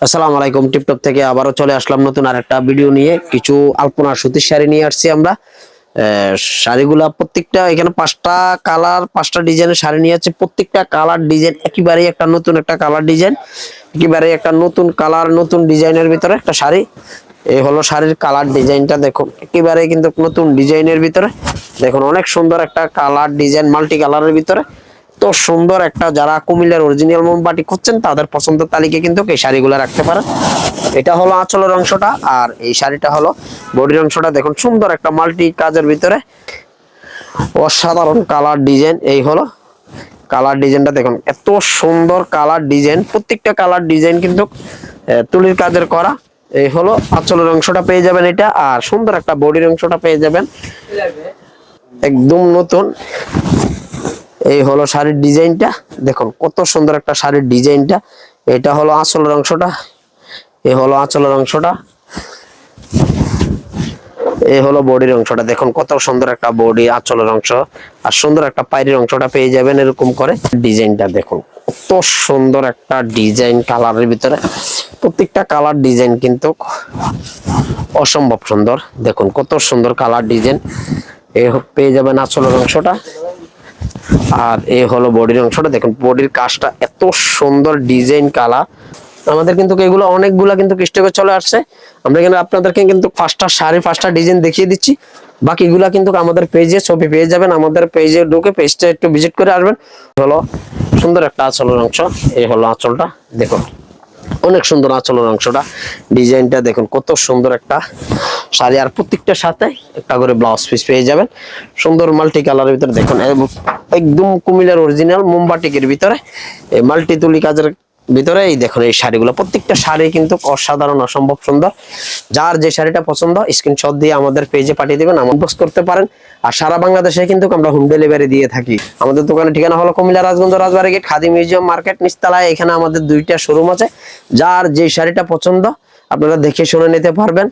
আসসালামু আলাইকুম। টিপটপ থেকে আবারও চলে আসলাম নতুন আরেকটা ভিডিও নিয়ে। কিছু আলপনা সুতির শাড়ি নিয়ে আসছি আমরা। শাড়িগুলা প্রত্যেকটা এখানে 5টা কালার 5টা ডিজাইনের শাড়ি নিয়ে আছে। প্রত্যেকটা কালার ডিজাইন একেবারে একটা নতুন একটা কালার ডিজাইন, একেবারে একটা নতুন কালার নতুন ডিজাইনের ভিতরে একটা শাড়ি। এই হলো শাড়ির কালার ডিজাইনটা, দেখুন একেবারে কিন্তু নতুন ডিজাইনের ভিতরে। দেখুন অনেক সুন্দর একটা কালার ডিজাইন, মাল্টি কালারের ভিতরে। তো সুন্দর একটা, যারা কুমিল্লার অরিজিনাল মোমবাটি খুঁজছেন তাদের পছন্দের তালিকায় কিন্তু এই শাড়িগুলো রাখতে পারেন। এটা হলো আঁচলের অংশটা, আর এই শাড়িটা হলো বডির অংশটা। দেখুন সুন্দর একটা মাল্টি কাজের ভিতরে অসাধারণ কালার ডিজাইন। এই হলো কালার ডিজাইনটা, দেখুন এত সুন্দর কালার ডিজাইন। প্রত্যেকটা কালার ডিজাইন কিন্তু তুলির কাজের করা। এই হলো আঁচলের অংশটা পেয়ে যাবেন এটা, আর সুন্দর একটা বডির অংশটা পেয়ে যাবেন একদম নতুন। এই হলো শাড়ির ডিজাইনটা, দেখুন কত সুন্দর একটা শাড়ির ডিজাইনটা। এটা হলো আঁচলের অংশটা, এই হলো আঁচলের অংশটা, এই হলো বডির অংশটা। দেখুন কত সুন্দর একটা বডি, আঁচলের অংশ, আর সুন্দর একটা পায়ের অংশটা পেয়ে যাবেন এরকম করে। ডিজাইনটা দেখুন কত সুন্দর একটা ডিজাইন কালারের ভিতরে। প্রত্যেকটা কালার ডিজাইন কিন্তু অসম্ভব সুন্দর। দেখুন কত সুন্দর কালার ডিজাইন। এই পেয়ে যাবেন আঁচলের অংশটা, আর এই হলো বডির অংশটা। দেখুন বডির কাজটা এত সুন্দর ডিজাইন কালার। আমাদের কিন্তু এগুলো অনেকগুলা কিন্তু স্টকে চলে আসছে। আমরা কিন্তু আপনাদেরকে কিন্তু 5টা শাড়ি 5টা ডিজাইন দেখিয়ে দিচ্ছি। বাকিগুলা কিন্তু আমাদের পেজে ছবি পেয়ে যাবেন। আমাদের পেজে ঢুকে পেজটা একটু ভিজিট করে আসবেন। হলো সুন্দর একটা আঁচলের অংশ, এই হলো আঁচলটা। দেখুন অনেক সুন্দর আঁচলের অংশটা, ডিজাইনটা দেখুন কত সুন্দর একটা শাড়ি। আর প্রত্যেকটার সাথে একটা করে ব্লাউজ পিস পেয়ে যাবেন সুন্দর মাল্টি কালারের ভিতরে। দেখুন একদম কুমিল্লার অরিজিনাল মোমবাটিকের ভিতরে এই মাল্টি তুলি কাজের ভিতরে। এই দেখুন এই শাড়িগুলো, প্রত্যেকটা শাড়ি কিন্তু অসাধারণ অসম্ভব সুন্দর। যার যে শাড়িটা পছন্দ স্ক্রিনশট দিয়ে আমাদের পেজে পাঠিয়ে দিবেন, ইনবক্স করতে পারেন। আর সারা বাংলাদেশে কিন্তু আমরা হোম ডেলিভারি দিয়ে থাকি। আমাদের দোকানের ঠিকানা হলো কুমিল্লা রাজগঞ্জ রাজবাড়ী গেট, খাদি মিউজিয়াম মার্কেট নিচতলায়। এখানে আমাদের 2টা শোরুম আছে। যার যে শাড়িটা পছন্দ আপনারা দেখে শুনে নিতে পারবেন।